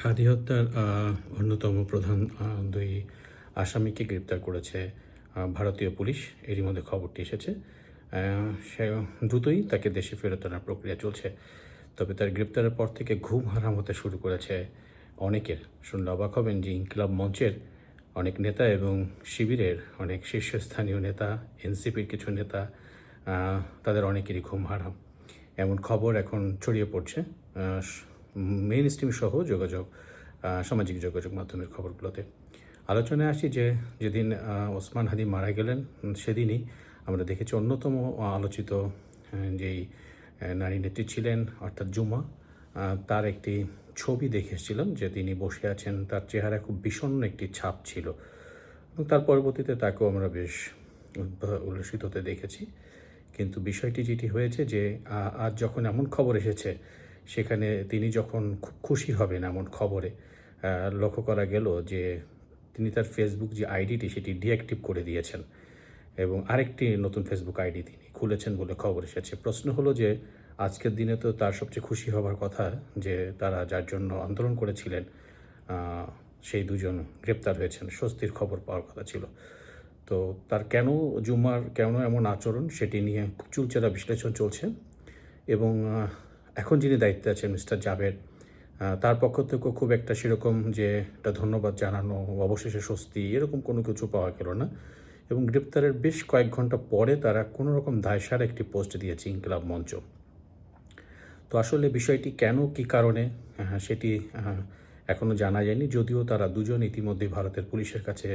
হাদি হত্যার অন্যতম প্রধান দুই আসামিকে গ্রেপ্তার করেছে ভারতীয় পুলিশ। এরই মধ্যে খবরটি এসেছে। সে দ্রুতই তাকে দেশে ফেরত আনার প্রক্রিয়া চলছে। তবে তার গ্রেপ্তারের পর থেকে ঘুম হারাম হতে শুরু করেছে অনেকের। শুনলে অবাক হবেন যে ইনকিলাব মঞ্চের অনেক নেতা এবং শিবিরের অনেক শীর্ষস্থানীয় নেতা, এনসিপির কিছু নেতা, তাদের অনেকেরই ঘুম হারাম। এমন খবর এখন ছড়িয়ে পড়ছে মেইন স্ট্রিম সহ সামাজিক যোগাযোগ মাধ্যমের খবরগুলোতে। আলোচনায় আসি যে যেদিন ওসমান হাদি মারা গেলেন সেদিনই আমরা দেখেছি অন্যতম আলোচিত যেই নারী নেত্রী ছিলেন অর্থাৎ জুমা, তার একটি ছবি দেখে এসেছিলাম যে তিনি বসে আছেন, তার চেহারা খুব বিষণ্ণ একটি ছাপ ছিল এবং তার পরবর্তীতে তাকেও আমরা বেশ উল্লসিত হতে দেখেছি। কিন্তু বিষয়টি যেটি হয়েছে যে আজ যখন এমন খবর এসেছে সেখানে তিনি যখন খুব খুশি হবেন এমন খবরে লক্ষ্য করা গেল যে তিনি তার ফেসবুক যে আইডিটি সেটি ডিঅ্যাক্টিভ করে দিয়েছেন এবং আরেকটি নতুন ফেসবুক আইডি তিনি খুলেছেন বলে খবর এসেছে। প্রশ্ন হলো যে আজকের দিনে তো তার সবচেয়ে খুশি হবার কথা যে তারা যার জন্য আন্দোলন করেছিলেন সেই দুজন গ্রেপ্তার হয়েছেন, স্বস্তির খবর পাওয়ার কথা ছিল। তো তার জুম্মার কেন এমন আচরণ সেটি নিয়ে খুব চুলচেরা বিশ্লেষণ চলছে এবং এখন যিনি দায়িত্বে আছেন মিস্টার জাবের, তার পক্ষ থেকেও খুব একটা সেরকম যে একটা ধন্যবাদ জানানো, অবশেষে স্বস্তি, এরকম কোনো কিছু পাওয়া গেল না এবং গ্রেপ্তারের বেশ কয়েক ঘন্টা পরে তারা কোনো রকম দায়সারা একটি পোস্ট দিয়েছে ইনকিলাব মঞ্চ। তো আসলে বিষয়টি কেন, কী কারণে সেটি এখনও জানা যায়নি, যদিও তারা দুজন ইতিমধ্যে ভারতের পুলিশের কাছে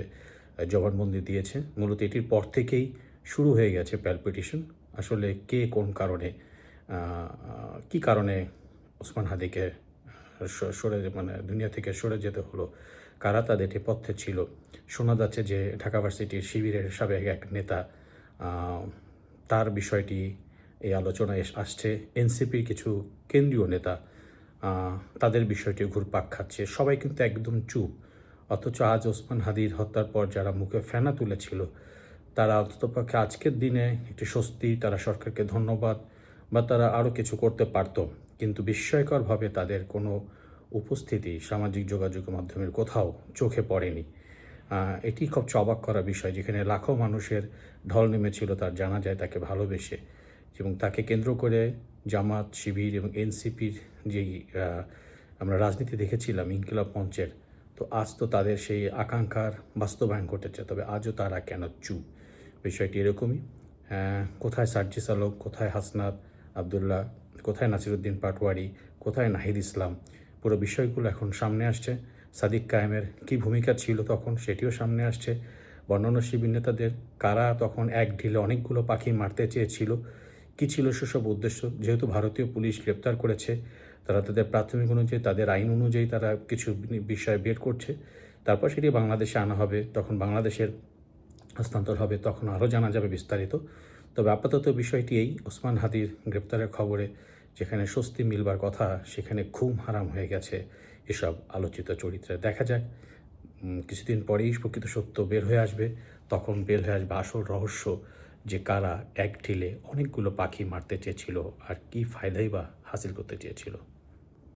জবানবন্দি দিয়েছে। মূলত এটির পর থেকেই শুরু হয়ে গেছে প্যালপিটেশন। আসলে কে কোন কারণে, কী কারণে ওসমান হাদিকে দুনিয়া থেকে সরে যেতে হলো, কারা তাদের নেপথ্যে ছিল। শোনা যাচ্ছে যে ঢাকা ভার্সিটির শিবিরের সাবেক এক নেতা, তার বিষয়টি এই আলোচনায় আসছে। এনসিপির কিছু কেন্দ্রীয় নেতা, তাদের বিষয়টি ঘুরপাক খাচ্ছে। সবাই কিন্তু একদম চুপ। অথচ আজ ওসমান হাদির হত্যার পর যারা মুখে ফেনা তুলেছিল তারা অন্ততপক্ষে আজকের দিনে একটি স্বস্তি, তারা সরকারকে ধন্যবাদ বা তারা আরও কিছু করতে পারত, কিন্তু বিস্ময়করভাবে তাদের কোনো উপস্থিতি সামাজিক যোগাযোগ মাধ্যমের কোথাও চোখে পড়েনি। এটি খুব অবাক করা বিষয়, যেখানে লাখো মানুষের ঢল নেমেছিল তার জানাজায় তাকে ভালোবেসে এবং তাকে কেন্দ্র করে জামাত, শিবির এবং এনসিপির যেই আমরা রাজনীতি দেখেছিলাম ইনকিলাব মঞ্চের, তো আজ তো তাদের সেই আকাঙ্ক্ষার বাস্তবায়ন ঘটেছে। তবে আজও তারা কেন চুপ? বিষয়টি এরকমই। কোথায় সার্জিস আলম, কোথায় হাসনাত আবদুল্লাহ, কোথায় নাসিরুদ্দিন পাটোয়ারি, কোথায় নাহিদ ইসলাম, পুরো বিষয়গুলো এখন সামনে আসছে। সাদিক কায়েমের কী ভূমিকা ছিল তখন সেটিও সামনে আসছে। অন্যান্য শিবির নেতাদের কারা তখন এক ঢিলে অনেকগুলো পাখি মারতে চেয়েছিল, কী ছিল সেসব উদ্দেশ্য। যেহেতু ভারতীয় পুলিশ গ্রেপ্তার করেছে, তারা তাদের প্রাথমিক অনুযায়ী, তাদের আইন অনুযায়ী তারা কিছু বিষয় বের করছে, তারপর সেটি বাংলাদেশে আনা হবে, তখন বাংলাদেশের হস্তান্তর হবে, তখন আরও জানা যাবে বিস্তারিত। তবে আপাতত বিষয়টি এই, ওসমান হাদির গ্রেপ্তারের খবরে যেখানে স্বস্তি মিলবার কথা সেখানে ঘুম হারাম হয়ে গেছে এসব আলোচিত চরিত্রে। দেখা যাক, কিছুদিন পরেই প্রকৃত সত্য বের হয়ে আসবে। তখন বের হয়ে আসবে আসল রহস্য, যে কারা এক ঢিলে অনেকগুলো পাখি মারতে চেয়েছিল আর কী ফায়দাই বা হাসিল করতে চেয়েছিল।